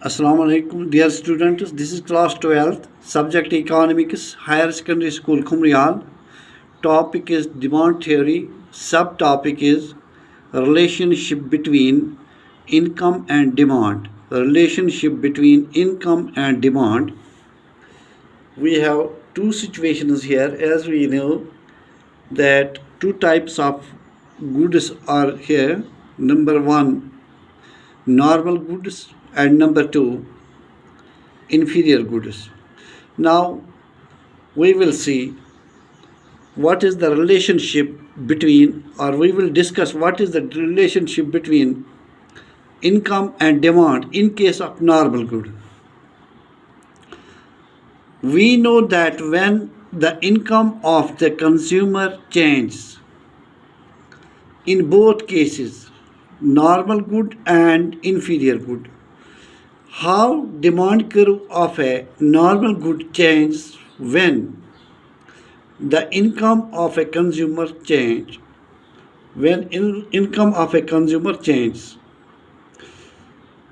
Assalamu alaikum, dear students. This is class 12th, subject economics, higher secondary school, Khumriyal. Topic is demand theory. Subtopic is relationship between income and demand. Relationship between income and demand. We have two situations here. As we know that two types of goods are here. Number one, normal goods, and number two, inferior goods. Now we will see what is the relationship between, or we will discuss what is the relationship between income and demand in case of normal good. We know that when the income of the consumer changes, in both cases, normal good and inferior good, how demand curve of a normal good changes when the income of a consumer change. When income of a consumer changes,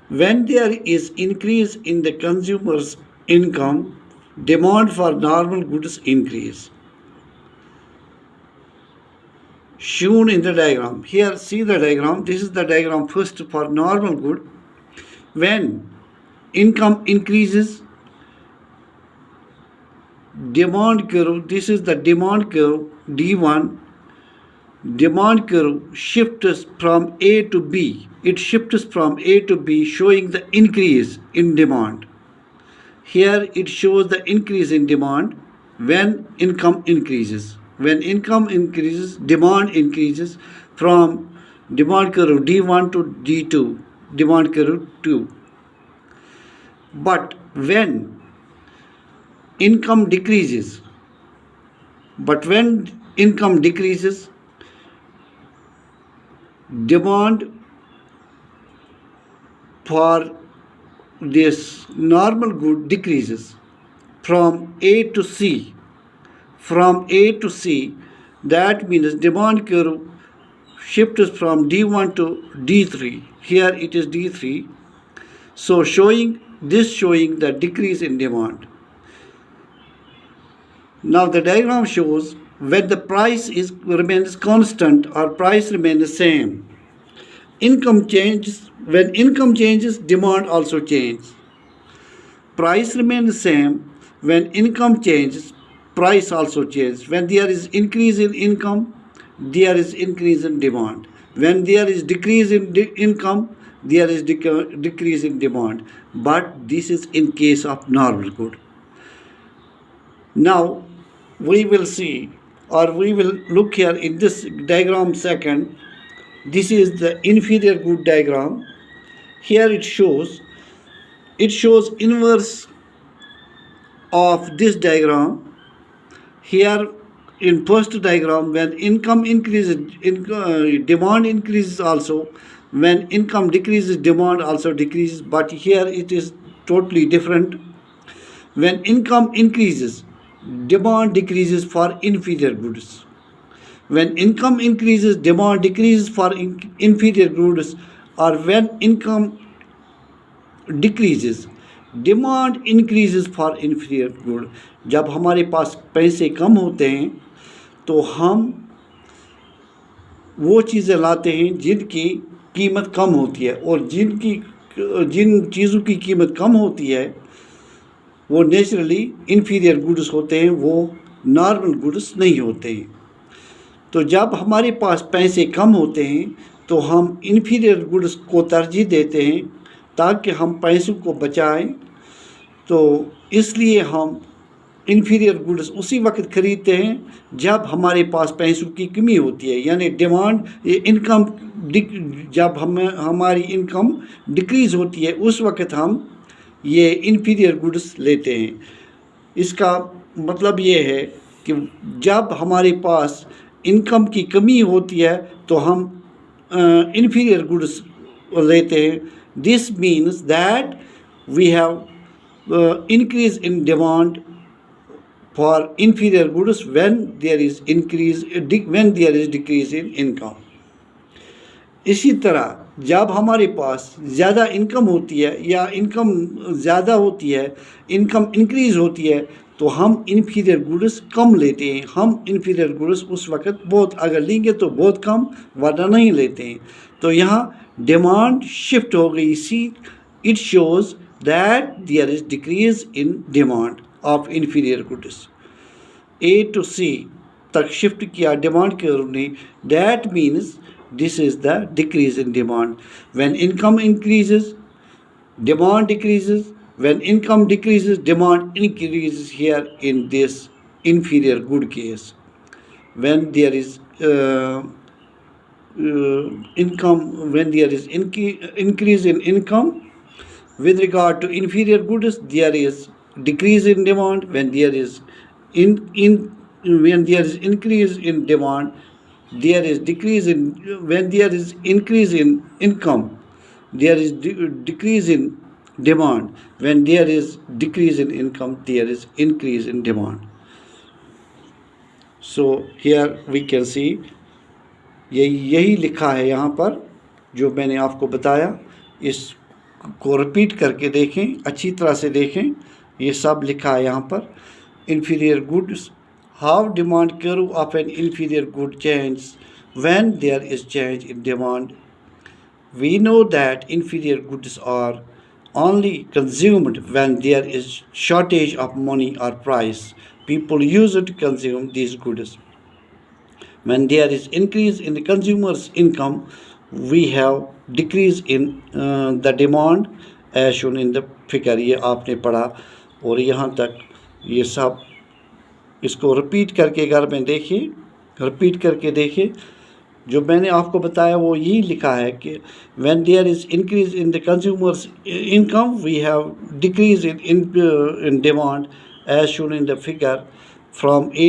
when there is increase in the consumer's income, demand for normal goods increase. Shown in the diagram. Here, see the diagram. This is the diagram first for normal good. When income increases, demand curve, this is the demand curve D1. Demand curve shifts from A to B. It shifts from A to B, showing the increase in demand. Here it shows the increase in demand when income increases. When income increases, demand increases from demand curve D1 to D2, demand curve 2. But when income decreases, demand for this normal good decreases from A to C. From A to C, that means demand curve shifts from D1 to D3. Here it is D3. So showing the decrease in demand. Now the diagram shows when the price remains constant or price remains the same. Income changes. When income changes, demand also changes. Price remains the same. When income changes, price also changes. When there is increase in income, there is increase in demand. When there is decrease in income, there is decrease in demand. But this is in case of normal good. Now we will see, or we will look here in this diagram second. This is the inferior good diagram. Here it shows inverse of this diagram. Here in first diagram, when income increases, demand increases also. When income decreases, demand also decreases. But here it is totally different. When income increases, demand decreases for inferior goods. When income increases, demand decreases for inferior goods. Or when income decreases, demand increases for inferior good. जब हमारे पास पैसे कम होते हैं तो हम वो चीज़ें लाते हैं जिनकी कीमत कम होती है, और जिन चीज़ों की कीमत कम होती है वो नेचुरली इन्फीरियर गुड्स होते हैं, वो नॉर्मल गुड्स नहीं होते हैं. तो जब हमारे पास पैसे कम होते हैं तो हम इन्फीरियर गुड्स को तरजीह देते हैं ताकि हम पैसों को बचाएं. तो इसलिए हम इन्फीरियर गुड्स उसी वक्त ख़रीदते हैं जब हमारे पास पैसों की कमी होती है. यानी डिमांड इनकम जब हमारी इनकम डिक्रीज़ होती है उस वक्त हम ये इन्फीरियर गुड्स लेते हैं. इसका मतलब ये है कि जब हमारे पास इनकम की कमी होती है तो हम इन्फीरियर गुड्स लेते हैं. This means that we have increase in demand for inferior goods when there is decrease in income. इसी तरह जब हमारे पास ज़्यादा इनकम होती है या इनकम ज़्यादा होती है, इनकम इंक्रीज़ होती है, तो हम इन्फीरियर गुड्स कम लेते हैं। हम इन्फीरियर गुड्स उस वक्त बहुत, अगर लेंगे तो बहुत कम, वरना नहीं लेते हैं। तो यहाँ डिमांड शिफ्ट हो गई। See it shows that there is decrease in demand of inferior goods. A to C तक शिफ्ट किया डिमांड के ने, that means this is the decrease in demand. When income increases demand decreases, when income decreases demand increases here in this inferior good case. When there is income, when there is increase in income with regard to inferior goods, there is decrease in demand. When there is when there is increase in demand, there is decrease in, when there is increase in income, there is decrease in demand. When there is decrease in income, there is increase in demand. So here we can see, यही लिखा है यहाँ पर जो मैंने आपको बताया। इसको रिपीट करके देखें, अच्छी तरह से देखें, ये सब लिखा है यहाँ पर। inferior goods, how demand curve of an inferior good changes when there is change in demand. We know that inferior goods are only consumed when there is shortage of money or price. People use it to consume these goods. When there is increase in the consumer's income, we have decrease in the demand as shown in the figure. ये आपने पढ़ा और यहाँ तक ये सब, इसको repeat करके घर में देखिए, रिपीट करके देखिए। जो मैंने आपको बताया वो यही लिखा है कि when there is increase in the consumer's income, we have decrease in demand as shown in the figure from